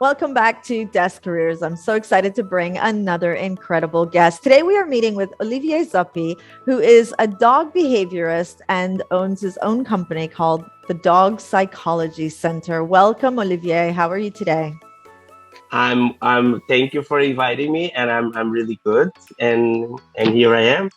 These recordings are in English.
Welcome back to Desk Careers. I'm so excited to bring another incredible guest. Today we are meeting with Olivier Zoppi, who is a dog behaviorist and owns his own company called the Dog Psychology Center. Welcome, Olivier. How are you today? Thank you for inviting me, and I'm really good, and here I am.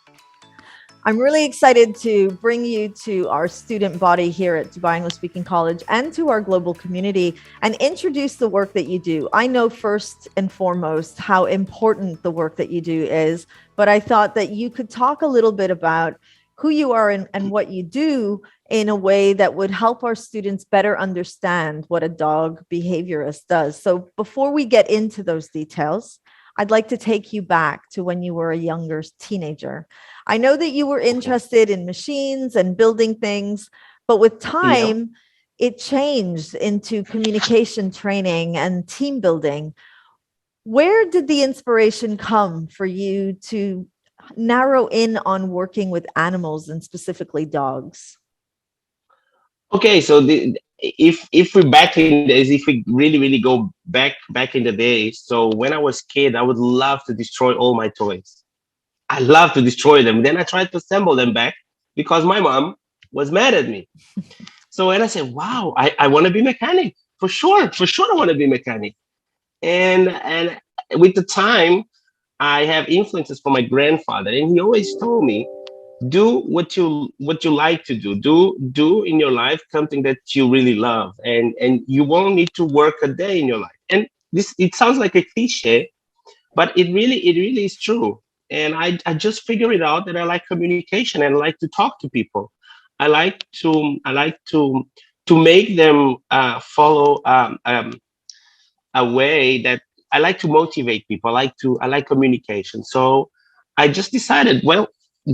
I'm really excited to bring you to our student body here at Dubai English Speaking College and to our global community and introduce the work that you do. I know first and foremost how important the work that you do is, but I thought that you could talk a little bit about who you are and what you do in a way that would help our students better understand what a dog behaviorist does. So before we get into those details, I'd like to take you back to when you were a younger teenager. I know that you were Okay. interested in machines and building things, but with Yeah. time, it changed into communication training and team building. Where did the inspiration come for you to narrow in on working with animals and specifically dogs? Okay. So if we back in days, if we really go back in the days, so when I was kid, I would love to destroy all my toys. I love to destroy them. Then I tried to assemble them back because my mom was mad at me. So when I said, "Wow, I want to be mechanic for sure, I want to be mechanic." And with the time, I have influences from my grandfather, and he always told me, do what you like to do. Do in your life something that you really love, and you won't need to work a day in your life. And this, it sounds like a cliche, but it really is true. And I just figured it out that I like communication and I like to talk to people. I like to make them follow a way that I like to motivate people. I like communication. So I just decided, well,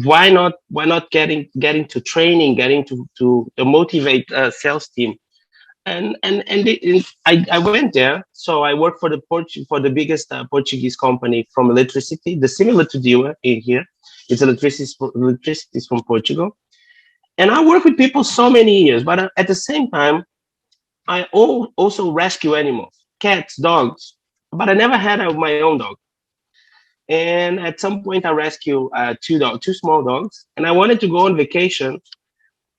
why not getting to training, getting to motivate a sales team, and I went there. So I worked for the biggest Portuguese company from electricity, the similar to you in here. It's electricity is from Portugal, and I worked with people so many years. But at the same time, also rescue animals, cats, dogs, but I never had my own dog. And at some point, I rescued two small dogs, and I wanted to go on vacation.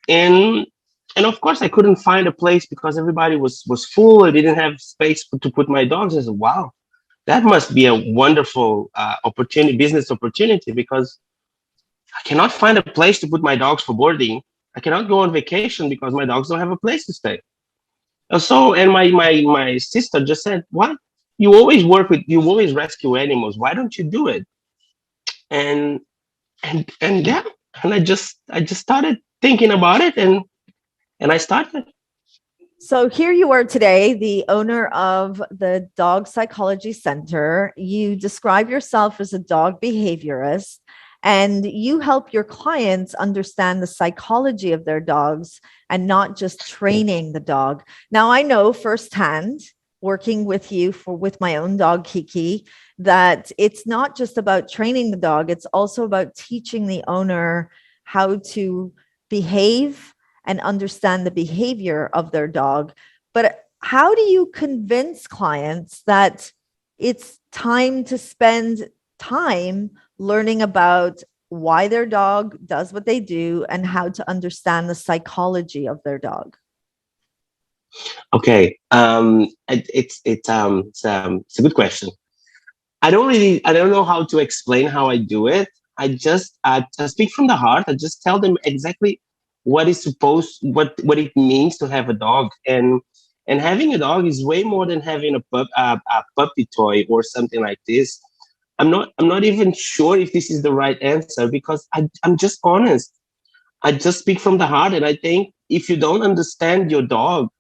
And and of course, I couldn't find a place because everybody was full. I didn't have space to put my dogs. I said, "Wow, that must be a wonderful business opportunity, because I cannot find a place to put my dogs for boarding. I cannot go on vacation because my dogs don't have a place to stay." And my sister just said, "What? You always rescue animals. Why don't you do it?" And and yeah, and I just started thinking about it, and I started. So here you are today, the owner of the Dog Psychology Center. You describe yourself as a dog behaviorist, and you help your clients understand the psychology of their dogs and not just training the dog. Now, I know firsthand, working with you with my own dog Kiki, that it's not just about training the dog, it's also about teaching the owner how to behave and understand the behavior of their dog. But how do you convince clients that it's time to spend time learning about why their dog does what they do and how to understand the psychology of their dog? Okay, it's a good question. I don't know how to explain how I do it. I speak from the heart. I just tell them exactly what it means to have a dog. And having a dog is way more than having a puppy toy or something like this. I'm not even sure if this is the right answer, because I'm just honest. I just speak from the heart, and I think if you don't understand your dog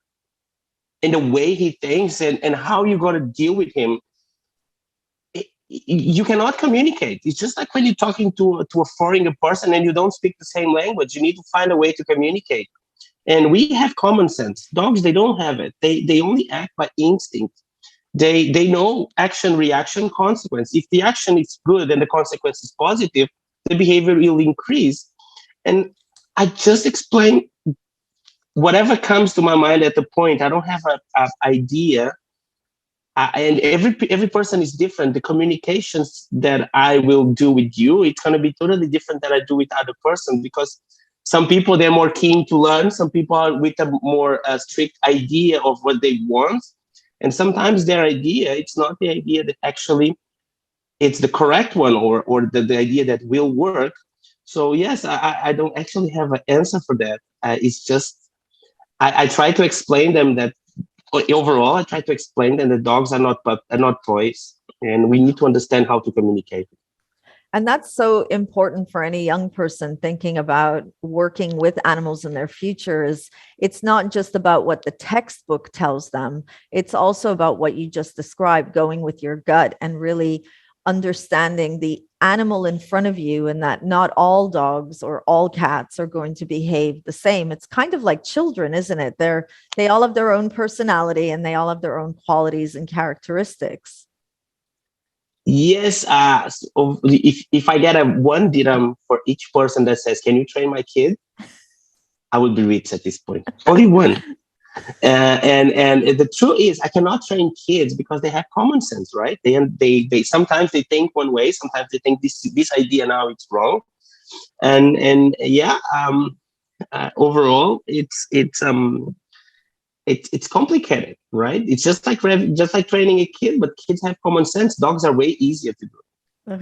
and the way he thinks, and how you're going to deal with him, you cannot communicate. It's just like when you're talking to a foreign person and you don't speak the same language. You need to find a way to communicate. And we have common sense. Dogs, they don't have it. They only act by instinct. They know action, reaction, consequence. If the action is good and the consequence is positive, the behavior will increase. And I just explain whatever comes to my mind at the point. I don't have a idea. and every person is different. The communications that I will do with you, it's going to be totally different than I do with other person, because some people, they're more keen to learn. Some people are with a more strict idea of what they want, and sometimes their idea, it's not the idea that actually it's the correct one, or the idea that will work. So yes, I don't actually have an answer for that. It's just I try to explain them that overall, I try to explain that the dogs are not toys, and we need to understand how to communicate. And that's so important for any young person thinking about working with animals in their future. Is it's not just about what the textbook tells them. It's also about what you just described, going with your gut and really understanding the animal in front of you, and that not all dogs or all cats are going to behave the same. It's kind of like children, isn't it? They all have their own personality and they all have their own qualities and characteristics. Yes, so if I get a 1 dirham for each person that says, "Can you train my kid?" I would be rich at this point. Only one. And the truth is, I cannot train kids because they have common sense, right? They sometimes they think one way, sometimes they think this idea now it's wrong, and yeah. Overall, it's complicated, right? It's just like training a kid, but kids have common sense. Dogs are way easier to do.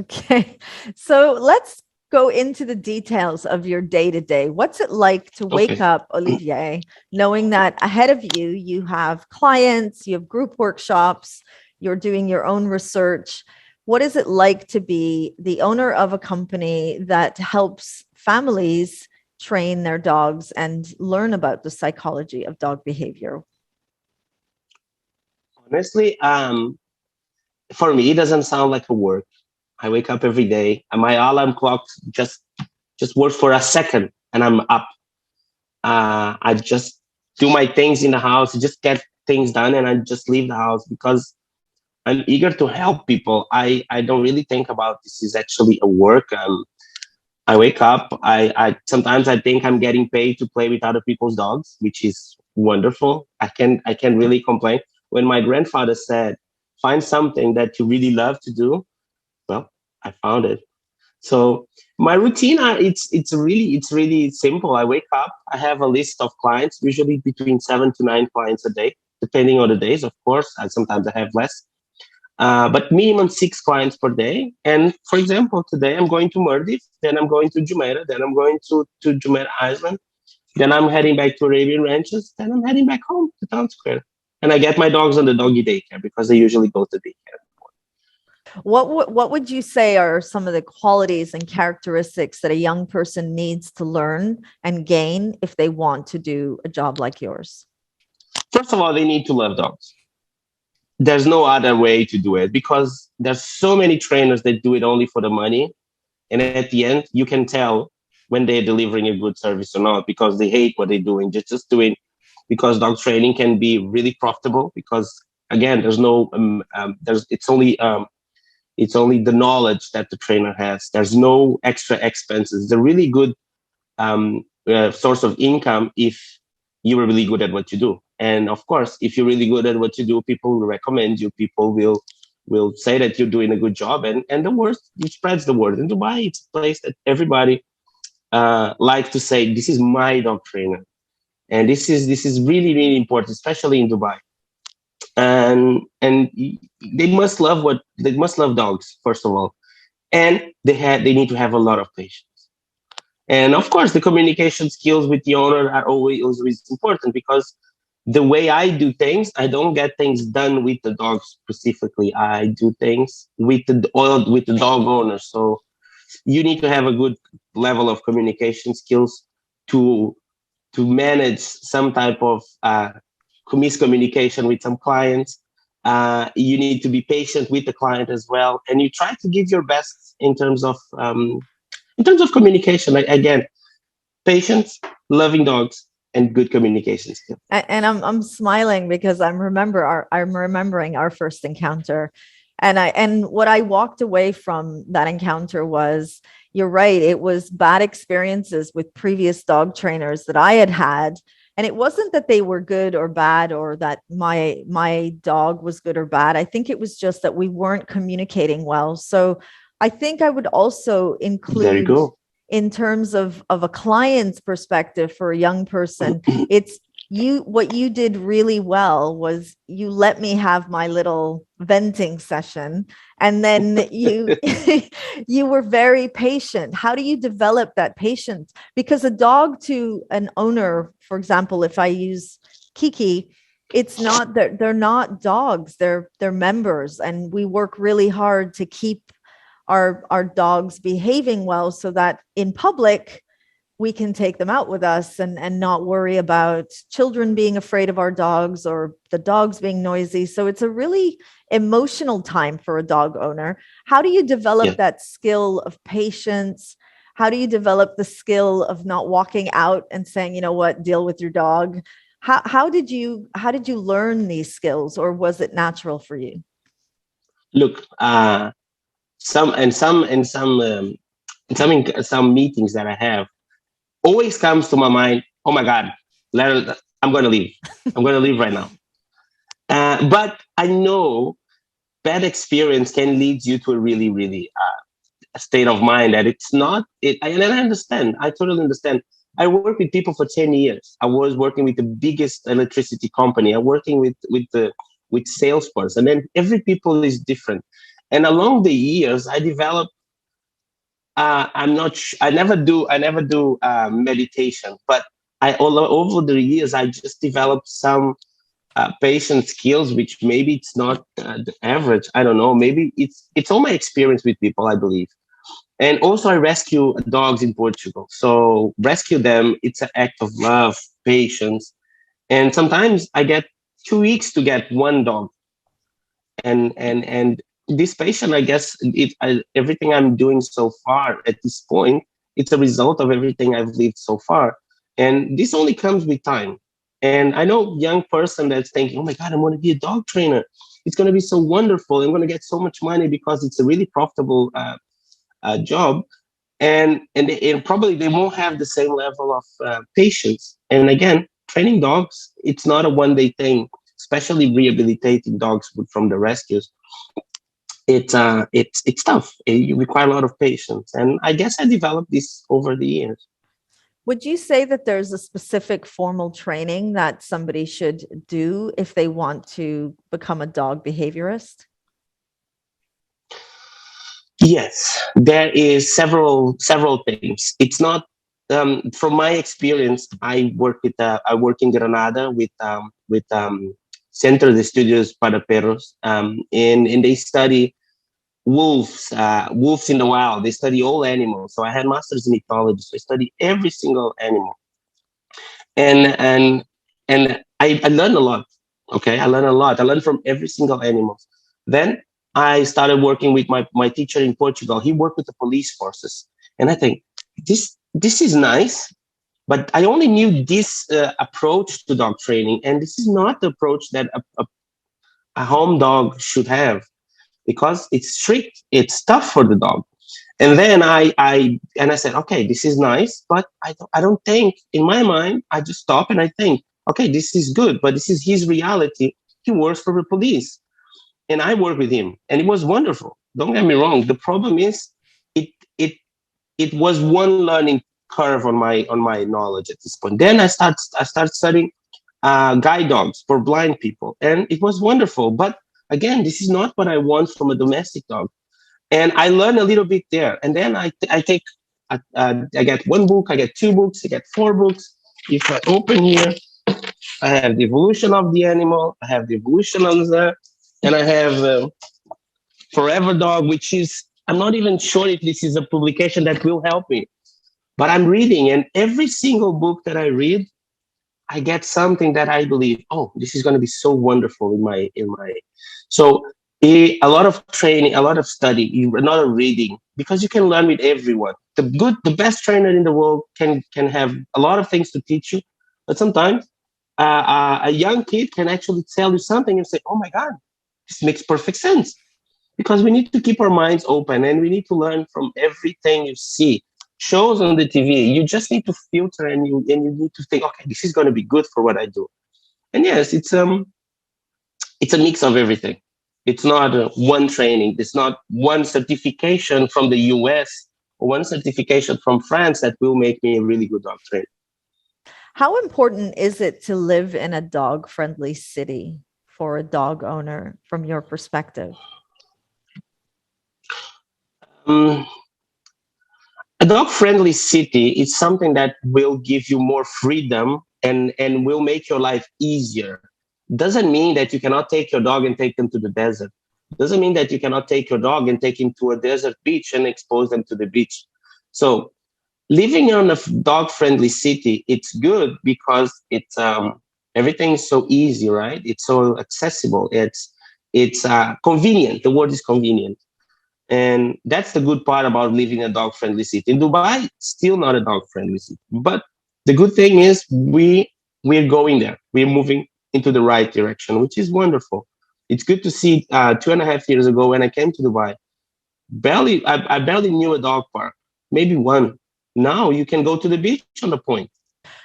Okay. So let's go into the details of your day to day. What's it like to wake Okay. up, Olivier, knowing that ahead of you, you have clients, you have group workshops, you're doing your own research. What is it like to be the owner of a company that helps families train their dogs and learn about the psychology of dog behavior? Honestly, for me, it doesn't sound like a work. I wake up every day, and my alarm clock just works for a second, and I'm up. I just do my things in the house, just get things done, and I just leave the house because I'm eager to help people. I don't really think about this is actually a work. I wake up. I sometimes I think I'm getting paid to play with other people's dogs, which is wonderful. I can really complain. When my grandfather said, "Find something that you really love to do," well, I found it. So my routine, it's really simple. I wake up. I have a list of clients, usually between 7 to 9 clients a day, depending on the days, of course. And sometimes I have less, but minimum 6 clients per day. And for example, today I'm going to Maldives, then I'm going to Jumeirah, then I'm going to Jumeirah Island, then I'm heading back to Arabian Ranches, then I'm heading back home to Town Square. And I get my dogs on the doggy daycare because they usually go to daycare. What would you say are some of the qualities and characteristics that a young person needs to learn and gain if they want to do a job like yours? First of all, they need to love dogs. There's no other way to do it because there's so many trainers that do it only for the money. And at the end, you can tell when they're delivering a good service or not because they hate what they're doing. Just doing because dog training can be really profitable because again, there's no there's it's only the knowledge that the trainer has. There's no extra expenses. It's a really good source of income if you are really good at what you do. And of course, if you're really good at what you do, people will recommend you. People will say that you're doing a good job, and the word it spreads the word. In Dubai, it's a place that everybody like to say, "This is my dog trainer," and this is really important, especially in Dubai. And they must love dogs first of all, and they need to have a lot of patience. And of course, the communication skills with the owner are always important because the way I do things, I don't get things done with the dog specifically. I do things with the dog owner. So you need to have a good level of communication skills to manage some type of miscommunication with some clients. You need to be patient with the client as well, and you try to give your best in terms of communication. Like, again, patience, loving dogs, and good communication skills. And I'm smiling because I'm remembering our first encounter. And what I walked away from that encounter was, you're right, it was bad experiences with previous dog trainers that I had had. And it wasn't that they were good or bad, or that my dog was good or bad. I think it was just that we weren't communicating well. So I think I would also There you include, go. in terms of a client's perspective for a young person, it's you, what you did really well was you let me have my little venting session, and then you you were very patient. How do you develop that patience? Because a dog to an owner, for example, if I use Kiki, it's not that they're not dogs, they're members, and we work really hard to keep our dogs behaving well, so that in public we can take them out with us and not worry about children being afraid of our dogs or the dogs being noisy. So it's a really emotional time for a dog owner. How do you develop Yeah. that skill of patience? How do you develop the skill of not walking out and saying, you know what, deal with your dog? How did you learn these skills, or was it natural for you? Look, some meetings that I have always comes to my mind. Oh my God, I'm going to leave. I'm going to leave right now. But I know bad experience can lead you to a really, really state of mind that it's not it. And I understand. I totally understand. I worked with people for 10 years. I was working with the biggest electricity company. I'm working with salesperson, and every people is different. And along the years, I developed. I'm not. I never do meditation, but all over the years, I just developed some patient skills, which maybe it's not the average. I don't know. Maybe it's all my experience with people, I believe. And also, I rescue dogs in Portugal. So rescue them. It's an act of love, patience, and sometimes I get 2 weeks to get one dog. And this patient, I guess, everything I'm doing so far at this point, it's a result of everything I've lived so far. And this only comes with time. And I know young person that's thinking, oh my God, I'm going to be a dog trainer. It's going to be so wonderful. I'm going to get so much money because it's a really profitable job. And probably they won't have the same level of patience. And again, training dogs, it's not a one-day thing, especially rehabilitating dogs from the rescues. It's tough. You require a lot of patience, and I guess I developed this over the years. Would you say that there's a specific formal training that somebody should do if they want to become a dog behaviorist? Yes, there is several things. It's not from my experience. I work in Granada with Centro de Estudios para Perros, and they study wolves in the wild. They study all animals. So I had masters in ecology. So I study every single animal, and I learned a lot. Okay, I learned a lot. I learned from every single animal. Then I started working with my teacher in Portugal. He worked with the police forces, and I think this is nice. But I only knew this approach to dog training, and this is not the approach that a home dog should have, because it's strict, it's tough for the dog. And then I said, okay, this is nice, but I don't think, in my mind, I just stop and I think, okay, this is good, but this is his reality. He works for the police, and I work with him, and it was wonderful. Don't get me wrong. The problem is, it it it was one learning curve on my knowledge at this point. Then I start studying guide dogs for blind people, and it was wonderful. But again, this is not what I want from a domestic dog, and I learn a little bit there. And then I get one book, I get two books, I get four books. If I open here, I have the evolution of the animal, I have the evolution of the, and I have Forever Dog, which is, I'm not even sure if this is a publication that will help me, but I'm reading, and every single book that I read, I get something that I believe, oh, this is going to be so wonderful in my. So a lot of training, a lot of study, not a reading, because you can learn with everyone. The best trainer in the world can have a lot of things to teach you, but sometimes a young kid can actually tell you something and say, oh my God, this makes perfect sense. Because we need to keep our minds open, and we need to learn from everything you see. shows on the TV. You just need to filter, and you need to think, okay, this is going to be good for what I do. And yes, it's a mix of everything. It's not one training. It's not one certification from the US or one certification from France that will make me a really good dog trainer. How important is it to live in a dog-friendly city for a dog owner from your perspective? A dog-friendly city is something that will give you more freedom and will make your life easier. Doesn't mean that you cannot take your dog and take them to the desert. Doesn't mean that you cannot take your dog and take him to a desert beach and expose them to the beach. So living in a dog-friendly city, it's good because it's everything is so easy, right? It's so accessible. It's convenient. The word is convenient, and that's the good part about living in a dog-friendly city. In Dubai, still not a dog-friendly city, but the good thing is we're going there. We're moving into the right direction, which is wonderful. It's good to see. 2.5 years ago, when I came to Dubai, I barely knew a dog park, maybe one. Now you can go to the beach on the point.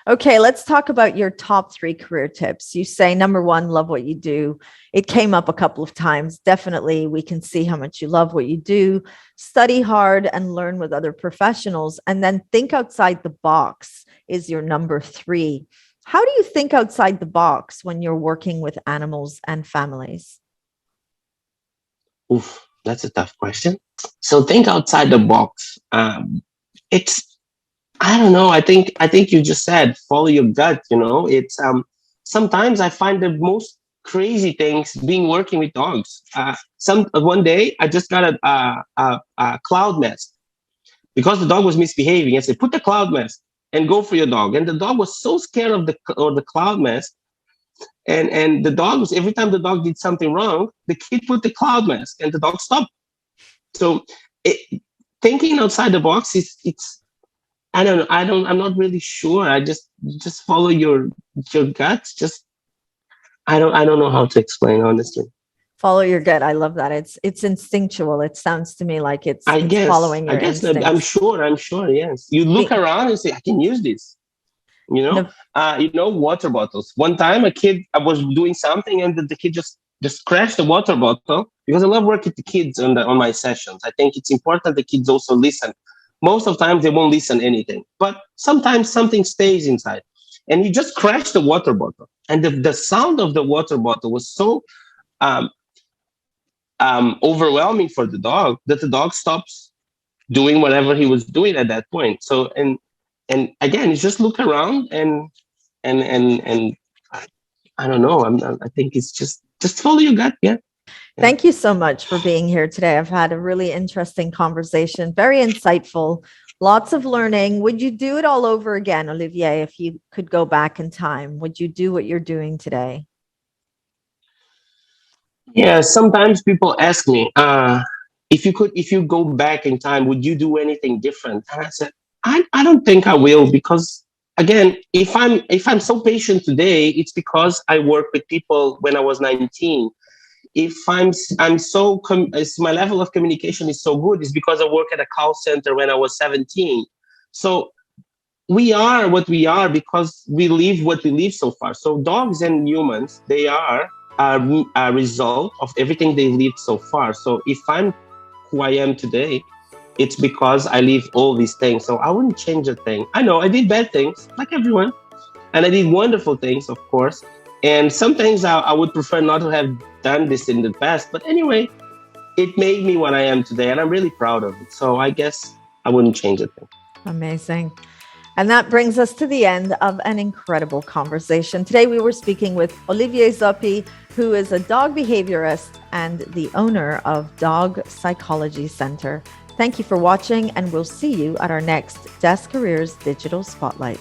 Okay, let's talk about your top 3 career tips. You say, number 1, love what you do. It came up a couple of times. Definitely, we can see how much you love what you do. Study hard and learn with other professionals. And then think outside the box is your number 3. How do you think outside the box when you're working with animals and families? Oof, that's a tough question. So think outside the box. It's I don't know. I think you just said follow your gut. It's sometimes I find the most crazy things being working with dogs. One day I just got a cloud mask because the dog was misbehaving. I said, put the cloud mask and go for your dog. And the dog was so scared of the cloud mask. And the dog was, every time the dog did something wrong, the kid put the cloud mask and the dog stopped. So thinking outside the box it's I'm not really sure. I just follow your guts. I don't know how to explain, honestly. Follow your gut. I love that. It's instinctual. It sounds to me like it's following your instincts. I'm sure. Yes. You look around and say, I can use this. No. Water bottles. One time I was doing something and the kid just crashed the water bottle, because I love working with the kids on my sessions. I think it's important the kids also listen. Most of the time they won't listen anything, but sometimes something stays inside. And he just crashed the water bottle. And the sound of the water bottle was so overwhelming for the dog that the dog stops doing whatever he was doing at that point. So and again, you just look around and I don't know. I think it's just follow your gut. Yeah. Thank you so much for being here today. I've had a really interesting conversation, very insightful, lots of learning. Would you do it all over again, Olivier, if you could go back in time? Would you do what you're doing today? Yeah, sometimes people ask me, if you go back in time, would you do anything different? And I said, I don't think I will, because again, if I'm so patient today, it's because I worked with people when I was 19. If my level of communication is so good, it's because I work at a call center when I was 17. So we are what we are because we live what we live so far. So dogs and humans, they are a result of everything they lived so far. So if I'm who I am today, it's because I live all these things. So I wouldn't change a thing. I know I did bad things like everyone, and I did wonderful things, of course. And some things I would prefer not to have done this in the past. But anyway, it made me what I am today, and I'm really proud of it. So I guess I wouldn't change a thing. Amazing. And that brings us to the end of an incredible conversation. Today, we were speaking with Olivier Zoppi, who is a dog behaviorist and the owner of Dog Psychology Center. Thank you for watching, and we'll see you at our next Desk Careers Digital Spotlight.